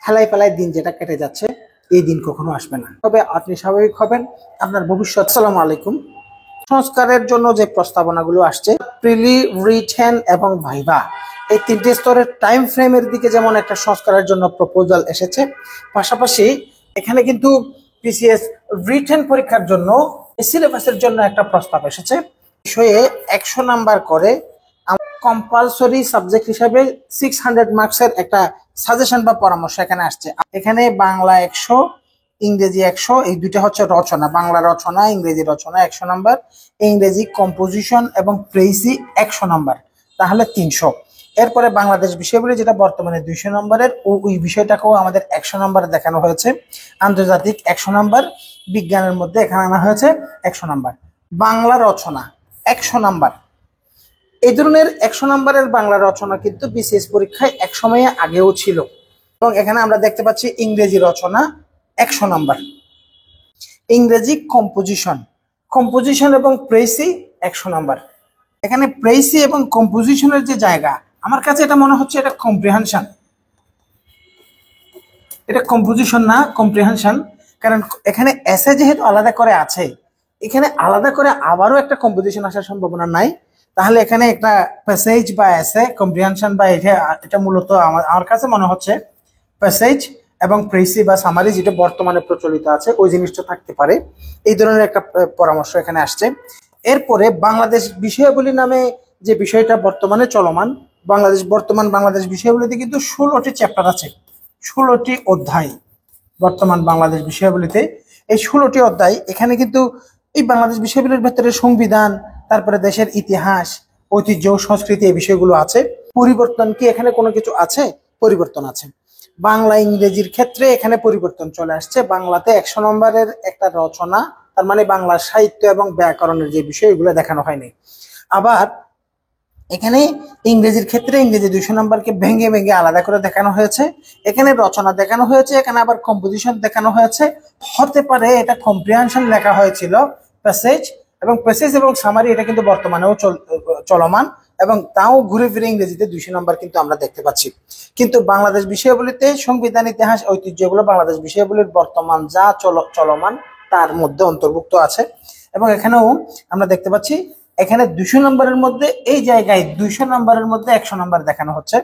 হেলাই ফেলাই দিন যেটা কেটে যাচ্ছে, এই দিন কখনো আসবে না। তবে আপনি স্বাভাবিক হবেন, আপনার ভবিষ্যৎ। আসসালামু আলাইকুম। সংস্কারের জন্য যে প্রস্তাবনাগুলো আসছে, প্রিলি, রিটেন এবং ভাইভা, এই তিনটি স্তরের টাইম ফ্রেমের দিকে যেমন একটা সংস্কারের জন্য প্রপোজাল এসেছে, পাশাপাশি এখানে কিন্তু পিসিএস রিটেন পরীক্ষার জন্য সিলেবাসের জন্য একটা প্রস্তাব এসেছে। বিষয়ে 100 নাম্বার করে কম্পালসরি সাবজেক্ট হিসাবে 600 মার্কসের একটা সাজেশন বা পরামর্শ এখানে আসছে। এখানে বাংলা 100, ইংরেজি 100, এই দুইটা হচ্ছে রচনা, বাংলা রচনা, ইংরেজি রচনা 100 নাম্বার, ইংরেজি কম্পোজিশন এবং প্রেসি 100 নাম্বার, তাহলে 300। এরপরে বাংলাদেশ বিষয়গুলি যেটা বর্তমানে 200 নম্বরের, ওই বিষয়টাকেও আমাদের 100 নম্বরে দেখানো হয়েছে। আন্তর্জাতিক 100 নাম্বার, বিজ্ঞানের মধ্যে এখানে আনা হয়েছে 100 নাম্বার। বাংলা রচনা 100 নাম্বার। এই ধরনের 100 নাম্বারের বাংলা রচনা কিন্তু বিসিএস পরীক্ষায় এক সময়ে আগেও ছিল। এবং এখানে আমরা দেখতে পাচ্ছি ইংরেজি রচনা 100 নাম্বার, ইংরেজি কম্পোজিশন এবং প্রেসি 100 নাম্বার। এখানে প্রেসি এবং কম্পোজিশনের যে জায়গা, আমার কাছে এটা মনে হচ্ছে এটা কম্প্রিহেনশন, এটা কম্পোজিশন না, কম্প্রিহেনশন। কারণ এখানে এসে যেহেতু আলাদা করে আছে, এখানে আলাদা করে আবারও একটা কম্পোজিশন আসার সম্ভাবনা নাই। তাহলে এখানে একটা প্যাসেজ বা এসে কম্প্রিহেনশন বা এটা মূলত আমার কাছে মনে হচ্ছে প্যাসেজ এবং প্রেসি বা সামারি যেটা বর্তমানে প্রচলিত আছে ওই জিনিসটা থাকতে পারে। এই ধরনের একটা পরামর্শ এখানে আসছে। এরপরে বাংলাদেশ বিষয়াবলী নামে যে বিষয়টা বর্তমানে চলমান, বাংলাদেশ বিষয়াবলীতে কিন্তু 16টি চ্যাপ্টার আছে, 16টি অধ্যায় বর্তমান বাংলাদেশ বিষয়াবলীতে। এই 16টি অধ্যায়, এখানে কিন্তু এই বাংলাদেশ বিষয়াবলীর ভেতরে সংবিধান, তারপরে দেশের ইতিহাস, ঐতিহ্য, সংস্কৃতি, এই বিষয়গুলো আছে। পরিবর্তন কি এখানে কোনো কিছু আছে? পরিবর্তন আছে। বাংলা ইংরেজির ক্ষেত্রে এখানে পরিবর্তন চলে আসছে। বাংলাতে 100 নম্বরের একটা রচনা, তার মানে বাংলা সাহিত্য এবং ব্যাকরণের যে বিষয়, এগুলো দেখানো হয়নি। আবার এখানে ইংরেজির ক্ষেত্রে ইংরেজি 200 নম্বরকে ভেঙে ভেঙে আলাদা করে দেখানো হয়েছে। এখানে রচনা দেখানো হয়েছে, এখানে আবার কম্পোজিশন দেখানো হয়েছে। হতে পারে এটা কম্প্রিহেনশন লেখা হয়েছিল প্যাসেজ এবং সামারি, এটা কিন্তু বর্তমানেও চলমান, এবং তাও ঘুরে ফিরে ইংরেজিতে 200 নম্বর কিন্তু আমরা দেখতে পাচ্ছি। কিন্তু বাংলাদেশ বিষয়াবলীতে সংবিধান, ইতিহাস, ঐতিহ্য, এগুলো বাংলাদেশ বিষয়াবলীর বর্তমান যা চলমান তার মধ্যে অন্তর্ভুক্ত আছে। এবং এখানেও আমরা দেখতে পাচ্ছি এখানে 200 নম্বরের মধ্যে, এই জায়গায় 200 নম্বরের মধ্যে 100 নম্বর দেখানো হচ্ছে।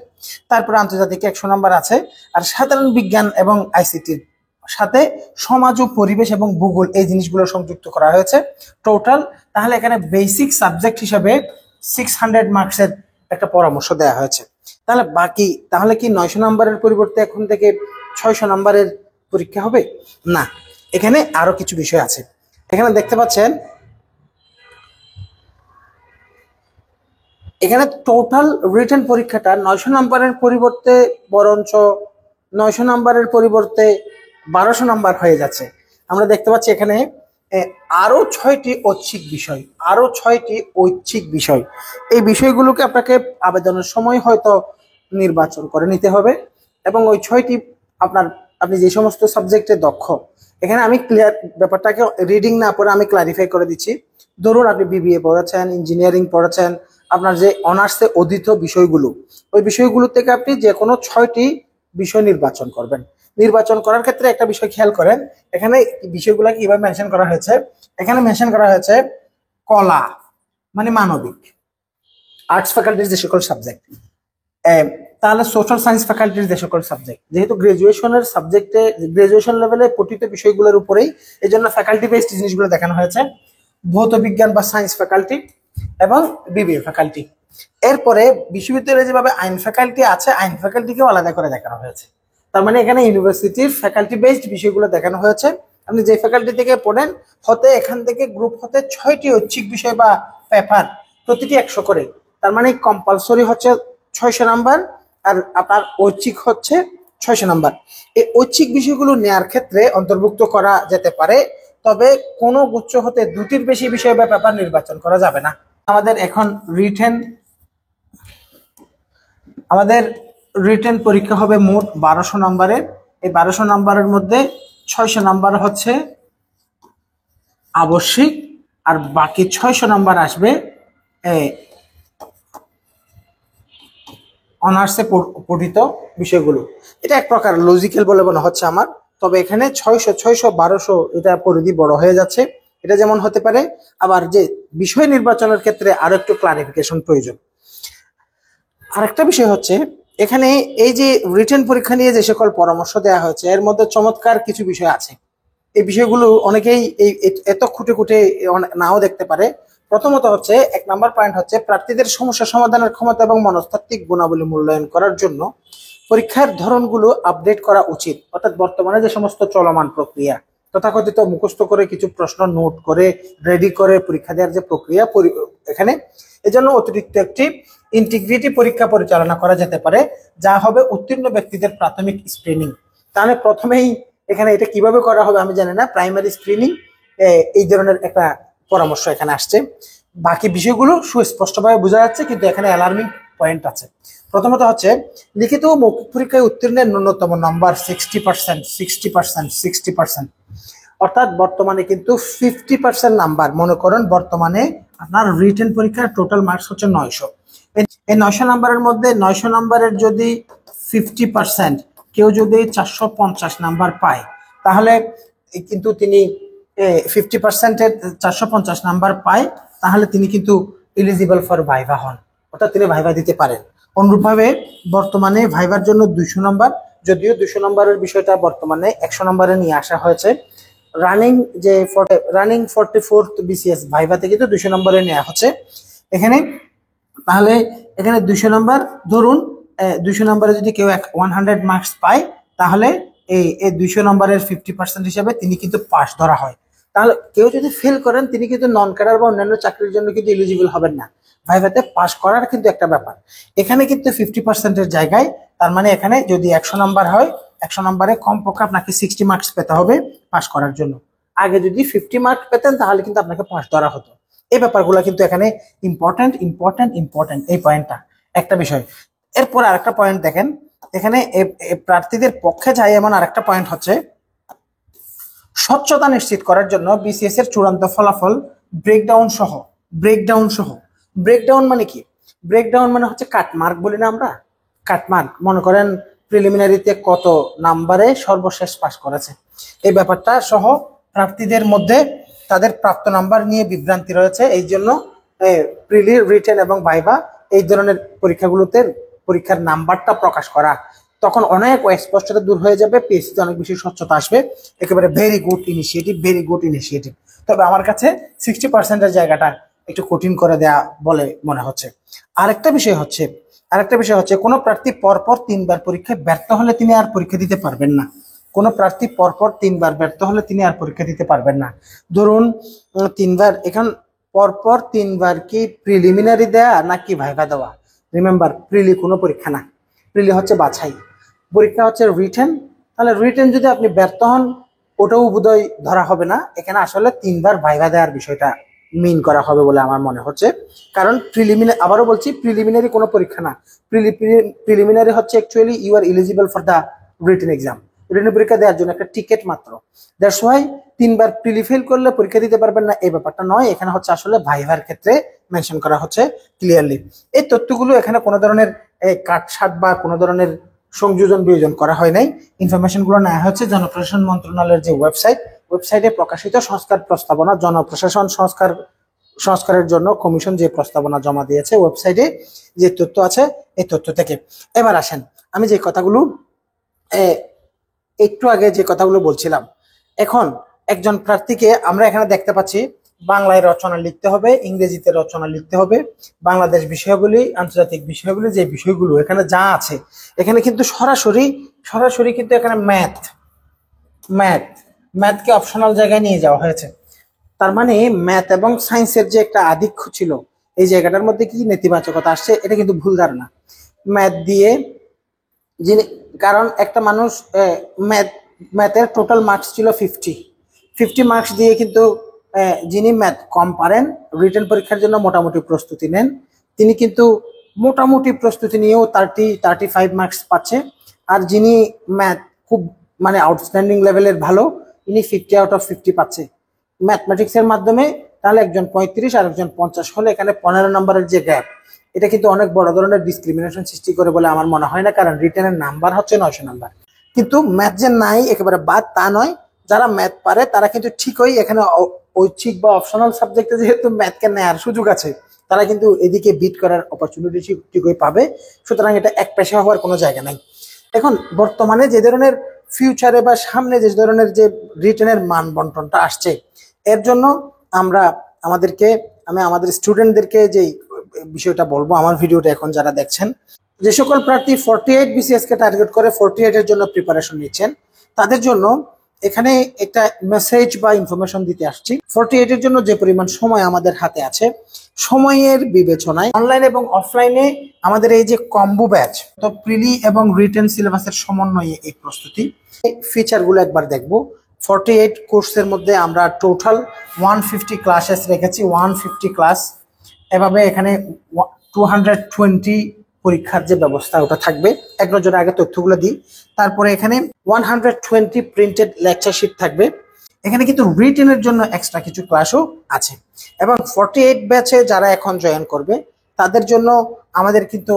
তারপরে আন্তর্জাতিক 100 নম্বর আছে। আর সাধারণ বিজ্ঞান এবং আইসিটির সাথে সমাজ ও পরিবেশ এবং ভূগোল, এই জিনিসগুলো সংযুক্ত করা হয়েছে টোটাল। তাহলে এখানে বেসিক সাবজেক্ট হিসাবে 600 মার্কসের একটা পরামর্শ দেওয়া হয়েছে। তাহলে কি 900 নম্বরের পরিবর্তে এখন থেকে 600 নম্বরের পরীক্ষা হবে? না, এখানে আরো কিছু বিষয় আছে। এখানে দেখতে পাচ্ছেন, এখানে টোটাল রিটেন পরীক্ষাটা 900 নম্বরের পরিবর্তে বরঞ্চ 900 নম্বরের পরিবর্তে 1200 নম্বর হয়ে যাচ্ছে। আমরা দেখতে পাচ্ছি এখানে আরো 6টি ঐচ্ছিক বিষয়। এই বিষয়গুলোকে আপনাকে আবেদনের সময় হয়তো নির্বাচন করে নিতে হবে। এবং ওই 6টি আপনি যে সমস্ত সাবজেক্টে দক্ষ, এখানে আমি ক্লিয়ার ব্যাপারটাকে রিডিং না পড়ে আমি ক্লারিফাই করে দিচ্ছি। ধরুন আপনি বিবিএ পড়েছেন, ইঞ্জিনিয়ারিং পড়েছেন, আপনার যে অনার্সে অধীত বিষয়গুলো, ওই বিষয়গুলো থেকে আপনি যে কোনো 6টি বিষয় নির্বাচন করবেন। নির্বাচন করার ক্ষেত্রে একটা বিষয় খেয়াল করেন, এখানে বিষয়গুলো কিভাবে মেনশন করা হয়েছে। এখানে মেনশন করা হয়েছে কলা মানে মানবিক, আর্টস ফ্যাকাল্টির যে সকল সাবজেক্ট, তাহলে সোশ্যাল সায়েন্স ফ্যাকাল্টির যে সকল সাবজেক্ট, যেহেতু গ্রাজুয়েশন লেভেলে পঠিত বিষয়গুলোর উপরেই, এই জন্য ফ্যাকাল্টি বেসড জিনিসগুলো দেখানো হয়েছে। ভৌত বিজ্ঞান বা সায়েন্স ফ্যাকাল্টি এবং বিবিএ ফ্যাকাল্টি। এরপরে বিশ্ববিদ্যালয়ে যেভাবে আইন ফ্যাকাল্টি আছে, আইন ফ্যাকাল্টিকেও আলাদা করে দেখানো হয়েছে। তার মানে এখানে ইউনিভার্সিটির ফ্যাকাল্টি বেসড বিষয়গুলো দেখানো হয়েছে। আপনি যে ফ্যাকাল্টি থেকে পড়েন, এখান থেকে গ্রুপ হতে 6টি ঐচ্ছিক বিষয় বা পেপার, প্রতিটি 100 করে। তার মানে কম্পালসরি হচ্ছে 600 নাম্বার, আর আপনার ঐচ্ছিক হচ্ছে 600 নাম্বার। এই ঐচ্ছিক বিষয়গুলো নেয়ার ক্ষেত্রে অন্তর্ভুক্ত করা যেতে পারে, তবে কোনো গুচ্ছ হতে 2টির বেশি বিষয় বা পেপার নির্বাচন করা যাবে না। আমাদের এখন রিটেন পরীক্ষা হবে মোট 1200 নম্বরের। এই 1200 নম্বরের মধ্যে 600 নাম্বার হচ্ছে আবশ্যিক, আর বাকি 600 নাম্বার আসবে অনার্সে পঠিত বিষয়গুলো। এটা এক প্রকার লজিক্যাল বলে মনে হচ্ছে আমার। তবে এখানে 600 600 1200 এটা পরিধি বড় হয়ে যাচ্ছে। এটা যেমন হতে পারে, আবার যে বিষয় নির্বাচনের ক্ষেত্রে আরো একটু ক্লারিফিকেশন প্রয়োজন। আরেকটা বিষয় হচ্ছে, এখানে এই যে রিটেন পরীক্ষা নিয়ে যে সকল পরামর্শ দেওয়া হয়েছে এর মধ্যে চমৎকার কিছু বিষয় আছে। এই বিষয়গুলো অনেকেই এত খুঁটে খুঁটে নাও দেখতে পারে। প্রথমত হচ্ছে, 1 নম্বর পয়েন্ট হচ্ছে, প্রার্থীদের সমস্যা সমাধানের ক্ষমতা এবং মনস্তাত্ত্বিক গুণাবলী মূল্যায়ন করার জন্য পরীক্ষার ধরনগুলো আপডেট করা উচিত। অর্থাৎ বর্তমানে যে সমস্ত চলমান প্রক্রিয়া, তথাকথিত মুখস্থ করে কিছু প্রশ্ন নোট করে রেডি করে পরীক্ষা দেওয়ার যে প্রক্রিয়া, এখানে এজন্য অতিরিক্ত একটি ইন্টিগ্রিটি পরীক্ষা পরিচালনা করা যেতে পারে, যা হবে উত্তীর্ণ ব্যক্তিদের প্রাথমিক স্ক্রিনিং। তাহলে প্রথমেই এখানে এটা কিভাবে করা হবে আমি জানি না, প্রাইমারি স্ক্রিনিং, এই ধরনের একটা পরামর্শ এখানে আসছে। বাকি বিষয়গুলো সুস্পষ্টভাবে বোঝা যাচ্ছে, কিন্তু এখানে অ্যালার্মিং পয়েন্ট আছে। প্রথমত হচ্ছে, লিখিত ও মৌখিক পরীক্ষায় উত্তীর্ণের ন্যূনতম নাম্বার 60%, 60%, 60%। অর্থাৎ বর্তমানে কিন্তু 50% নাম্বার, মনে করেন বর্তমানে আপনার রিটেন পরীক্ষার টোটাল মার্কস হচ্ছে 900। এই 900 নাম্বারের মধ্যে 900 নাম্বারের যদি 50%, কেউ যদি 450 নাম্বার পায়, তাহলে কিন্তু তিনি 50%-এর 450 নাম্বার পায়, তাহলে তিনি কিন্তু এলিজিবল ফর ভাইভা হন, অর্থাৎ তিনি ভাইভা দিতে পারেন। অনুরূপভাবে বর্তমানে ভাইভার জন্য 200 নম্বর, যদিও 200 নম্বরের বিষয়টা বর্তমানে 100 নম্বরে নিয়ে আসা হয়েছে। রানিং 44th বিসিএস ভাইভাতে কিন্তু 200 নম্বরে নেওয়া হচ্ছে এখানে। তাহলে এখানে 200 নম্বর ধরুন, 200 নম্বরে যদি কেউ 100 মার্কস পায়, তাহলে এই 200 নম্বরের 50% হিসাবে তিনি কিন্তু পাস ধরা হয়। তাহলে কেউ যদি ফেল করেন, তিনি কিন্তু নন ক্যাডার বা অন্যান্য চাকরির জন্য কিন্তু এলিজিবল হবেন না। ভাইভাতে পাস করার কিন্তু একটা ব্যাপার, এখানে কিন্তু 50%-এর জায়গায়, তার মানে এখানে যদি 100 নম্বর হয়, 100 নম্বরে কমপক্ষে আপনাকে 60 মার্কস পেতে হবে পাস করার জন্য। আগে যদি 50 মার্কস পেতেন, তাহলে কিন্তু আপনাকে পাস ধরা হতো। এই ব্যাপারগুলো কিন্তু এখানে ইম্পর্টেন্ট ইম্পর্টেন্ট ইম্পর্টেন্ট, এই পয়েন্টটা একটা বিষয়। এরপর আরেকটা পয়েন্ট দেখেন, এখানে প্রার্থীদের পক্ষে যায় এমন আরেকটা পয়েন্ট হচ্ছে, স্বচ্ছতা নিশ্চিত করার জন্য বিসিএস এর চূড়ান্ত ফলাফল ব্রেকডাউন মানে কি? ব্রেকডাউন মানে হচ্ছে কাটমার্ক বলি না আমরা, কাটমার্ক। মনে করেন প্রিলিমিনারিতে কত নাম্বারে সর্বশেষ পাস করেছে, এই ব্যাপারটা সহ প্রার্থীদের মধ্যে তাদের প্রাপ্ত নাম্বার নিয়ে বিভ্রান্তি রয়েছে। এই জন্য প্রিলি, রিটেন এবং ভাইভা এই ধরনের পরীক্ষাগুলোতে পরীক্ষার নাম্বারটা প্রকাশ করা, তখন অনেক অস্পষ্টতা দূর হয়ে যাবে, পিএসসিতে অনেক বেশি স্বচ্ছতা আসবে। একেবারে ভেরি গুড ইনিশিয়েটিভ। তবে আমার কাছে 60%-এর জায়গাটা একটু কঠিন করে দেয়া বলে মনে হচ্ছে। আরেকটা বিষয় হচ্ছে কোনো প্রার্থী পরপর 3বার পরীক্ষায় ব্যর্থ হলে তিনি আর পরীক্ষা দিতে পারবেন না। কোনো প্রার্থী পরপর 3বার ব্যর্থ হলে তিনি আর পরীক্ষা দিতে পারবেন না। ধরুন 3বার, এখন পরপর 3বার কি প্রিলিমিনারি দেয়া নাকি ভাইভা দেওয়া? রিমেম্বার, প্রিলি কোনো পরীক্ষা না, প্রিলি হচ্ছে বাছাই, পরীক্ষা হচ্ছে রিটেন। তাহলে রিটেন যদি আপনি ব্যর্থ হন, ওটাও বোধহয় ধরা হবে না। এখানে আসলে 3বার ভাইভা দেওয়ার বিষয়টা মিন করা হবে বলে আমার মনে হচ্ছে। কারণ আবারও বলছি, প্রিলিমিনারি কোনো পরীক্ষা না। প্রিলিমিনারি হচ্ছে actually you are eligible for the written exam, written পরীক্ষা দেওয়ার জন্য একটা টিকিট মাত্র। দ্যাটস ওয়াই 3বার প্রিলি ফেল করলে পরীক্ষা দিতে পারবেন না, এই ব্যাপারটা নয়। এখানে হচ্ছে আসলে ভাইভার ক্ষেত্রে মেনশন করা হচ্ছে ক্লিয়ারলি। এই তথ্যগুলো এখানে কোনো ধরনের কাটছাট বা কোনো ধরনের সংযোজন বিয়োজন করা হয় নাই। ইনফরমেশনগুলো নেওয়া হচ্ছে জনপ্রশাসন মন্ত্রণালয়ের যে ওয়েবসাইটে প্রকাশিত সংস্কার প্রস্তাবনা, জনপ্রশাসন সংস্কারের জন্য কমিশন যে প্রস্তাবনা জমা দিয়েছে, ওয়েবসাইটে যে তথ্য আছে, এই তথ্য থেকে। এবার আসেন, আমি যে কথাগুলো একটু আগে যে কথাগুলো বলছিলাম, এখন একজন প্রার্থীকে আমরা এখানে দেখতে পাচ্ছি বাংলায় রচনা লিখতে হবে, ইংরেজিতে রচনা লিখতে হবে, বাংলাদেশ বিষয়াবলী, আন্তর্জাতিক বিষয়াবলী, যে বিষয়গুলো এখানে যা আছে, এখানে কিন্তু সরাসরি কিন্তু এখানে ম্যাথকে অপশনাল জায়গায় নিয়ে যাওয়া হয়েছে। তার মানে ম্যাথ এবং সায়েন্সের যে একটা আধিক্য ছিল, এই জায়গাটার মধ্যে কি নেতিবাচকতা আসছে, এটা কিন্তু ভুল ধারণা। ম্যাথ দিয়ে যিনি, কারণ একটা মানুষ ম্যাথের টোটাল মার্কস ছিল 50 মার্কস দিয়ে কিন্তু যিনি ম্যাথ কম পারেন, রিটেন পরীক্ষার জন্য মোটামুটি প্রস্তুতি নেন, তিনি কিন্তু মোটামুটি প্রস্তুতি নিয়েও 35 মার্কস পাচ্ছে। আর যিনি ম্যাথ খুব মানে আউটস্ট্যান্ডিং লেভেলের ভালো, ইনি 50/50 পাচ্ছে ম্যাথমেটিক্স এর মাধ্যমে। তাহলে একজন 35 আর একজন 50 হলে এখানে 15 নম্বরের যে গ্যাপ, এটা কিন্তু অনেক বড় ধরনের ডিসক্রিমিনেশন সৃষ্টি করে বলে আমার মনে হয় না, কারণ রিটেনের নাম্বার হচ্ছে 900 নাম্বার। কিন্তু ম্যাথ যে নাই একেবারে বাদ তা নয়, যারা ম্যাথ পারে তারা কিন্তু ঠিকই এখানে ঐচ্ছিক বা অপশনাল সাবজেক্টে যেহেতু ম্যাথকে নেওয়ার সুযোগ আছে, তারা কিন্তু এদিকে বিট করার অপরচুনিটি ঠিকই পাবে। সুতরাং এটা এক পেশা হওয়ার কোনো জায়গা নাই। এখন বর্তমানে যে ধরনের ফিউচারে বা সামনে যে ধরনের যে রিটেনের মান বন্টনটা আসছে, এর জন্য আমরা আমি আমাদের স্টুডেন্টদেরকে যে বিষয়টা বলবো, আমার ভিডিওটা এখন যারা দেখছেন, যে সকল প্রার্থী 48 বিসিএস কে টার্গেট করে 48 এর জন্য প্রিপারেশন নিচ্ছেন, তাদের জন্য এখানে একটা মেসেজ বা ইনফরমেশন দিতে আসছি। 48 এর জন্য যে পরিমাণ সময় আমাদের হাতে আছে, সময়ের বিবেচনায় অনলাইন এবং অফলাইনে আমাদের এই যে কম্বো ব্যাচ, তো প্রিলি এবং রিটেন সিলেবাসের সমন্বয়ে এই প্রস্তুতি, ফিচারগুলো একবার দেখবো। 48 কোর্সের মধ্যে আমরা টোটাল 150 ক্লাসেস রেখেছি, 150 ক্লাস। এভাবে এখানে 220 পরীক্ষার যে ব্যবস্থা ওটা থাকবে। এক নজরে আগে তথ্যগুলো দিই, তারপরে এখানে 120 প্রিন্টেড লেকচার শিট থাকবে। এখানে কিন্তু রিটেনের জন্য এক্সট্রা কিছু ক্লাসও আছে। এবং 48 ব্যাচে যারা এখন জয়েন করবে তাদের জন্য আমাদের কিন্তু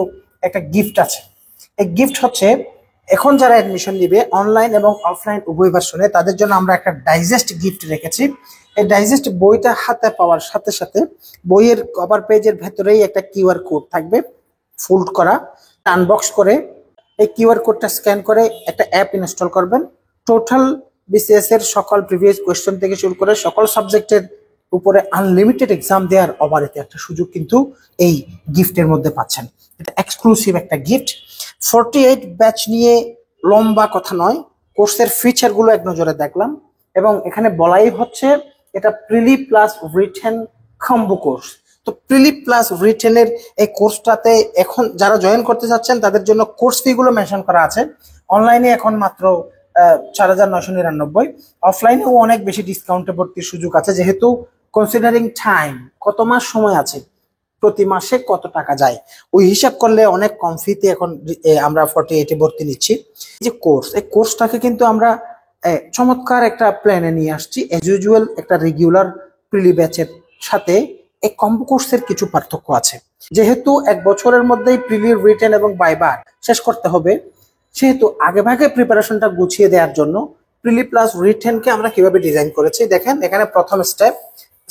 একটা গিফট আছে। এই গিফট হচ্ছে, এখন যারা অ্যাডমিশন নিবে অনলাইন এবং অফলাইন উভয় ভার্সনে, তাদের জন্য আমরা একটা ডাইজেস্ট গিফট রেখেছি। এই ডাইজেস্ট বইটা হাতে পাওয়ার সাথে সাথে বইয়ের কভার পেজের ভেতরেই একটা কিউআর কোড থাকবে, ফোল্ড করা। আনবক্স করে এই কিউআর কোডটা স্ক্যান করে একটা অ্যাপ ইনস্টল করবেন। টোটাল বিসিএস এর সকল প্রিভিয়াস কোয়েশ্চেন থেকে শুরু করে সকল সাবজেক্টের উপরে আনলিমিটেড এক্সাম দেওয়ার অবারিত একটা সুযোগ কিন্তু এই গিফটের মধ্যে পাচ্ছেন। এটা এক্সক্লুসিভ একটা গিফট। 48 ব্যাচ নিয়ে লম্বা কথা নয়, কোর্সের ফিচারগুলো এক নজরে দেখলাম, এবং এখানে বলাই হচ্ছে এটা প্রিলি প্লাস রিটেন কম্বো কোর্স। তো প্রিলি প্লাস রিটেনের এই কোর্সটাতে এখন যারা জয়েন করতে যাচ্ছেন তাদের জন্য কোর্স ফি গুলো মেনশন করা আছে। অনলাইনে এখন মাত্র 4999, অফলাইনেও অনেক বেশি ডিসকাউন্টে ভর্তির সুযোগ আছে, যেহেতু কনসিডারিং টাইম, কত মাস সময় আছে, প্রতি মাসে কত টাকা যায়, ওই হিসাব করলে অনেক কম ফিতে এখন আমরা 48 ভর্তি নিচ্ছি। যে কোর্স, এই কোর্সটাকে কিন্তু আমরা চমৎকার একটা প্ল্যানে নিয়ে আসছি। এজ ইউজুয়াল একটা রেগুলার প্রিলি ব্যাচের সাথে এই কম্বো কোর্সের কিছু পার্থক্য আছে। যেহেতু এক বছরের মধ্যেই প্রিলি, রিটেন এবং ভাইভা শেষ করতে হবে, সেহেতু আগে ভাগে প্রিপারেশনটা গুছিয়ে দেওয়ার জন্য প্রিলি প্লাস রিটেনকে আমরা কিভাবে ডিজাইন করেছি দেখেন। এখানে প্রথম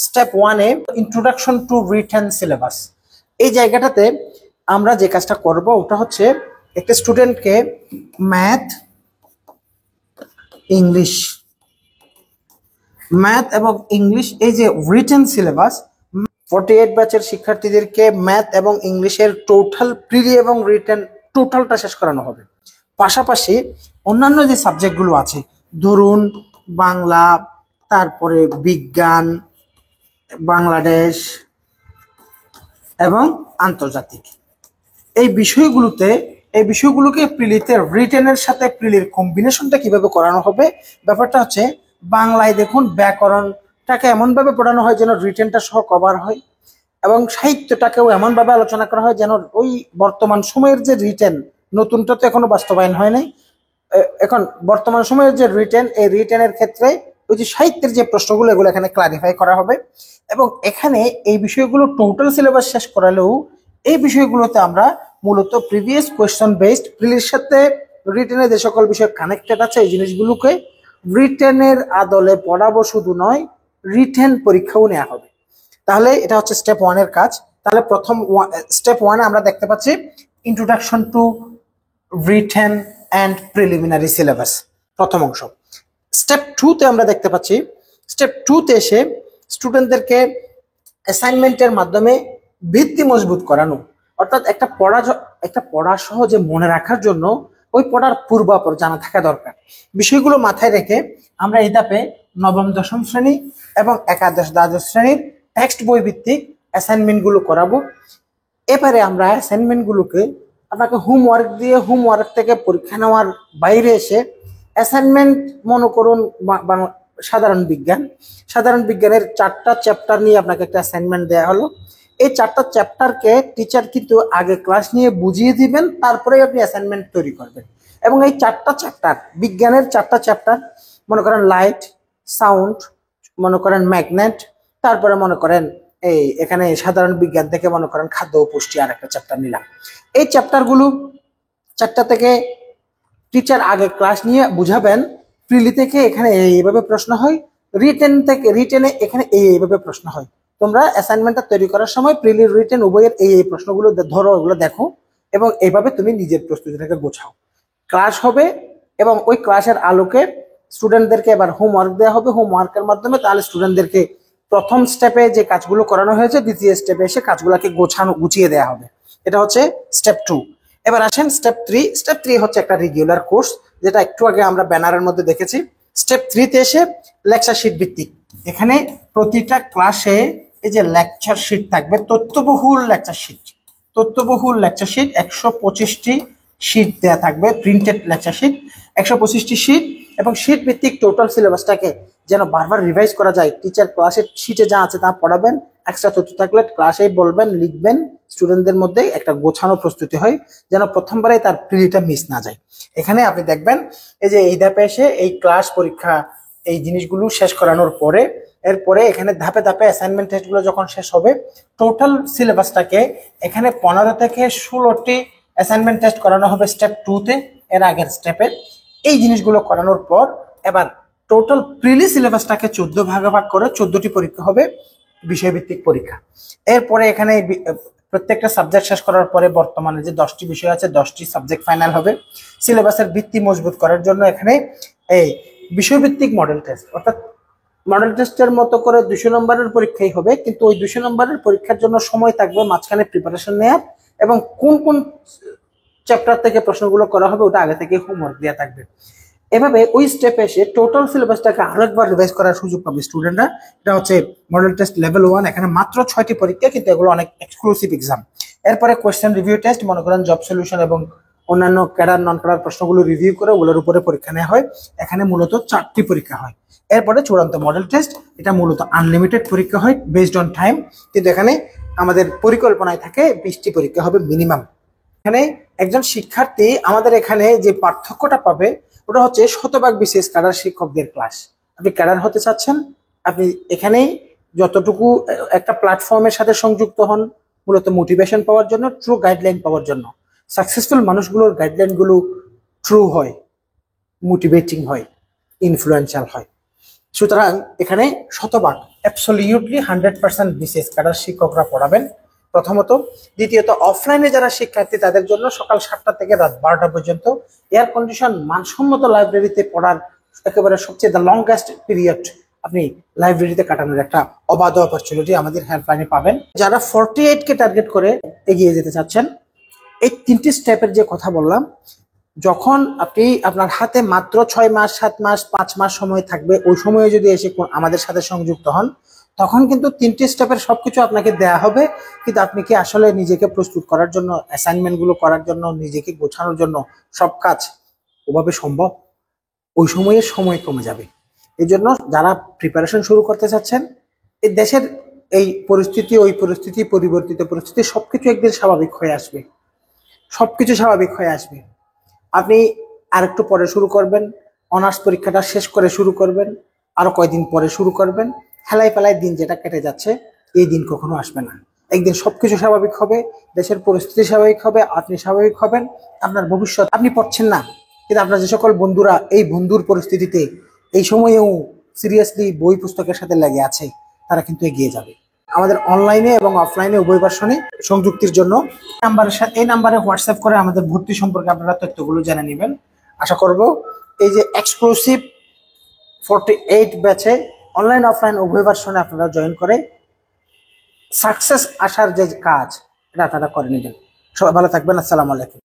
step 1 A introduction to written syllabus. এই জায়গাটাতে আমরা যে কাজটা করব ওটা হচ্ছে, একটা স্টুডেন্টকে ম্যাথ এবং ইংলিশ এই যে রিটেন সিলেবাস, 48 ব্যাচের শিক্ষার্থীদেরকে ম্যাথ এবং ইংলিশের টোটাল প্রিলি এবং রিটেন টোটালটা শেষ করানো হবে। পাশাপাশি অন্যান্য যে সাবজেক্টগুলো আছে, ধরুন বাংলা, তারপরে বিজ্ঞান, বাংলাদেশ এবং আন্তর্জাতিক, এই বিষয়গুলোকে প্রিলিতে রিটেনের সাথে প্রিলির কম্বিনেশনটা কিভাবে করানো হবে। ব্যাপারটা হচ্ছে, বাংলায় দেখুন ব্যাকরণটাকে এমন ভাবে পড়ানো হয় যেন রিটেনটা সহ কভার হয়, এবং সাহিত্যটাকেও এমন ভাবে আলোচনা করা হয় যেন ওই বর্তমান সময়ের যে রিটেন, নতুনটা তো এখনো বাস্তবায়ন হয় নাই, এখন বর্তমান সময়ের যে রিটেন, এই রিটেনের ক্ষেত্রে ওই যে সাহিত্যের যে প্রশ্নগুলো এগুলো এখানে ক্লারিফাই করা হবে। এবং এখানে এই বিষয়গুলো টোটাল সিলেবাস শেষ করালেও এই বিষয়গুলোতে আমরা মূলত প্রিভিয়াস কোয়েশ্চন বেসড, প্রিলির সাথে রিটেনের যে সকল বিষয় কানেক্টেড আছে এই জিনিসগুলোকে রিটেনের আদলে পড়াবো শুধু নয়, রিটেন পরীক্ষাও নেওয়া হবে। তাহলে এটা হচ্ছে স্টেপ 1 এর কাজ। তাহলে প্রথম স্টেপ 1 এ আমরা দেখতে পাচ্ছি introduction to written and preliminary syllabus, প্রথম অংশ। স্টেপ 2 তে আমরা দেখতে পাচ্ছি, স্টেপ 2 তে এসে স্টুডেন্টদেরকে অ্যাসাইনমেন্টের মাধ্যমে ভিত্তি মজবুত করানো, অর্থাৎ একটা পড়া সহজে মনে রাখার জন্য ওই পড়ার পূর্বাপর জানা থাকা দরকার। বিষয়গুলো মাথায় রেখে আমরা এই ধাপে নবম দশম শ্রেণী এবং একাদশ দ্বাদশ শ্রেণীর টেক্সট বই ভিত্তিক অ্যাসাইনমেন্টগুলো করাবো। এবারে আমরা অ্যাসাইনমেন্টগুলোকে আপনাকে হোমওয়ার্ক দিয়ে, হোমওয়ার্ক থেকে পরীক্ষা নেওয়ার বাইরে এসে অ্যাসাইনমেন্ট মনে করুন সাধারণ বিজ্ঞানের 4টা চ্যাপ্টার নিয়ে আপনাকে একটা অ্যাসাইনমেন্ট দেওয়া হলো। এই 4টা চ্যাপ্টারকে টিচার কিন্তু আগে ক্লাস নিয়ে বুঝিয়ে দিবেন, তারপরে আপনি অ্যাসাইনমেন্ট তৈরি করবেন। এবং এই 4টা চ্যাপ্টার, বিজ্ঞানের 4টা চ্যাপ্টার, মনে করেন লাইট, সাউন্ড, মনে করেন ম্যাগনেট, তারপরে মনে করেন এই এখানে সাধারণ বিজ্ঞান থেকে মনে করেন খাদ্য ও পুষ্টি আর একটা চ্যাপ্টার নিলাম। এই চ্যাপ্টারগুলো 4টা থেকে টিচার আগে ক্লাস নিয়ে বুঝাবেন, প্রিলি থেকে এখানে এইভাবে প্রশ্ন হয়, রিটেনে এখানে এইভাবে প্রশ্ন হয়। তোমরা অ্যাসাইনমেন্টটা তৈরি করার সময় প্রিলি রিটেন উভয়ের এই প্রশ্নগুলো ধরো, ওগুলো দেখো এবং এইভাবে তুমি নিজের প্রস্তুতিটাকে গোছাও। ক্লাস হবে এবং ওই ক্লাসের আলোকে স্টুডেন্টদেরকে এবার হোমওয়ার্ক দেওয়া হবে। হোমওয়ার্কের মাধ্যমে তাহলে স্টুডেন্টদেরকে প্রথম স্টেপে যে কাজগুলো করানো হয়েছে দ্বিতীয় স্টেপে এসে কাজগুলোকে গুছিয়ে দেওয়া হবে। এটা হচ্ছে স্টেপ 2। এবার আসেন স্টেপ 3। স্টেপ 3 হচ্ছে একটা রেগুলার কোর্স, যেটা একটু আগে আমরা ব্যানারের মধ্যে দেখেছি। স্টেপ 3 তে এসে লেকচার শিট ভিত্তিক। এখানে প্রতিটা ক্লাসে এই যে লেকচার শিট থাকবে, তথ্যবহুল লেকচার শিট। 125টি শিট দেওয়া থাকবে, প্রিন্টেড লেকচার শিট 125টি শিট, এবং শিট ভিত্তিক টোটাল সিলেবাসটাকে যেন বারবার রিভাইজ করা যায়। টিচার ক্লাসের শিটে যা আছে তা পড়াবেন, এক্সট্রা তথ্য থাকলে ক্লাসেই বলবেন, লিখবেন, স্টুডেন্টদের মধ্যে একটা গোছানো প্রস্তুতি হয়, যেন প্রথমবারে তার প্রিলিটা মিস না যায়। এখানে আপনি দেখবেন এই যে এই ধাপে এসে এই ক্লাস পরীক্ষা এই জিনিসগুলো শেষ করানোর পরে এরপরে এখানে ধাপে ধাপে অ্যাসাইনমেন্ট টেস্টগুলো যখন শেষ হবে, টোটাল সিলেবাসটাকে এখানে 15 থেকে 16টি অ্যাসাইনমেন্ট টেস্ট করানো হবে স্টেপ 2 তে, এর আগের স্টেপে। এই জিনিসগুলো করানোর পর এবার টোটাল প্রিলি সিলেবাসটাকে 14 ভাগে ভাগ করে 14টি পরীক্ষা হবে, বিষয়ভিত্তিক পরীক্ষা। এরপরে এখানে প্রত্যেকটা সাবজেক্ট শেষ করার পরে বর্তমানে যে 10টি বিষয় আছে 10টি সাবজেক্ট ফাইনাল হবে। সিলেবাসের ভিত্তি মজবুত করার জন্য এখানে এই বিষয়ভিত্তিক মডেল টেস্ট, অর্থাৎ মডেল টেস্টের মতো করে 200 নম্বরের পরীক্ষাই হবে, কিন্তু ওই 200 নম্বরের পরীক্ষার জন্য সময় থাকবে মাঝখানে প্রিপারেশন নেওয়ার, এবং কোন কোন চ্যাপ্টার থেকে প্রশ্নগুলো করা হবে ওটা আগে থেকে হোমওয়ার্ক দেওয়া থাকবে। এভাবে ওই স্টেপে এসে টোটাল সিলেবাসটাকে আরো একবার রিভাইজ করার সুযোগ পাবে স্টুডেন্টরা। এটা হচ্ছে মডেল টেস্ট লেভেল 1। এখানে মাত্র 6টি পরীক্ষা, কিন্তু এগুলো অনেক এক্সক্লুসিভ এক্সাম। এরপরে কোয়েশ্চেন রিভিউ টেস্ট, মনে করেন জব সলিউশন এবং অন্যান্য ক্যাডার নন ক্যাডার প্রশ্নগুলো রিভিউ করে ওগুলোর উপরে পরীক্ষা নেওয়া হয়। এখানে মূলত 4টি পরীক্ষা হয়। এরপরে চূড়ান্ত মডেল টেস্ট, এটা মূলত আনলিমিটেড পরীক্ষা হয় বেসড অন টাইম, কিন্তু এখানে আমাদের পরিকল্পনায় থাকে 20টি পরীক্ষা হবে মিনিমাম। এখানে একজন শিক্ষার্থী আমাদের এখানে যে পার্থক্যটা পাবে ওটা হচ্ছে শতভাগ বিশেষ ক্যাডার শিক্ষকদের ক্লাস। আপনি ক্যাডার হতে চাচ্ছেন, আপনি এখানেই যতটুকু একটা প্ল্যাটফর্মের সাথে সংযুক্ত হন মূলত মোটিভেশন পাওয়ার জন্য, ট্রু গাইডলাইন পাওয়ার জন্য। সাকসেসফুল মানুষগুলোর গাইডলাইনগুলো ট্রু হয়, মোটিভেটিং হয়, ইনফ্লুয়েন্সিয়াল হয়। সুতরাং এখানে শতভাগ অ্যাবসলিউটলি 100% বিশেষ ক্যাডার শিক্ষকরা পড়াবেন প্রথমত। দ্বিতীয়ত অফলাইনে যারা শিক্ষার্থী তাদের জন্য সকাল 7টা থেকে রাত 12টা পর্যন্ত এয়ার কন্ডিশন মানসম্মত লাইব্রেরিতে পড়ার একেবারে সবচেয়ে দ্য লংগেস্ট পিরিয়ড আপনি লাইব্রেরিতে কাটানোর একটা অবাধ অপরচুনিটি আমাদের হেল্পলাইনে পাবেন। যারা 48কে টার্গেট করে এগিয়ে যেতে চাচ্ছেন, এই 3টি স্টেপের যে কথা বললাম, যখন আপনি আপনার হাতে মাত্র 6 মাস 7 মাস 5 মাস সময় থাকবে, ওই সময়ে যদি এসে আমাদের সাথে সংযুক্ত হন, তখন কিন্তু 3টি স্টেপের সবকিছু আপনাকে দেয়া হবে। কিন্তু আপনি কি আসলে নিজেকে প্রস্তুত করার জন্য, অ্যাসাইনমেন্ট গুলো করার জন্য, নিজেকে গোছানোর জন্য সব কাজ ওভাবে সম্ভব? ওই সময়ে সময় কমে যাবে। এই জন্য যারা প্রিপারেশন শুরু করতে চাচ্ছেন, এই দেশের এই পরিস্থিতি, ওই পরিস্থিতি, পরিবর্তিত পরিস্থিতি সবকিছু একদিন স্বাভাবিক হয়ে আসবে, সবকিছু স্বাভাবিক হয়ে আসবে। আপনি আরেকটু পরে শুরু করবেন, অনার্স পরীক্ষাটা শেষ করে শুরু করবেন, আরো কয়দিন পরে শুরু করবেন। হেলাই পেলায় দিন যেটা কেটে যাচ্ছে, এই দিন কখনো আসবে না। একদিন সবকিছু স্বাভাবিক হবে, দেশের পরিস্থিতি স্বাভাবিক হবে, আপনি স্বাভাবিক হবেন, আপনার ভবিষ্যৎ। আপনি পড়ছেন না, কিন্তু আপনার যে সকল বন্ধুরা এই বন্ধুর পরিস্থিতিতে এই সময়েও সিরিয়াসলি বই পুস্তকের সাথে লেগে আছে, তারা কিন্তু এগিয়ে যাবে। আমাদের অনলাইনে এবং অফলাইনে উভয় ভার্সনে সংযুক্তির জন্য এই নাম্বারে হোয়াটসঅ্যাপ করে আমাদের ভর্তি সম্পর্কে আপনারা তথ্যগুলো জেনে নেবেন। আশা করব এই যে এক্সক্লুসিভ 48 ব্যাচে অনলাইন অফলাইন উভয় ভার্সনে আপনারা জয়েন করে সাকসেস আসার যে কাজ এটা তারা করে নেবেন। সবাই ভালো থাকবেন। আসসালামু আলাইকুম।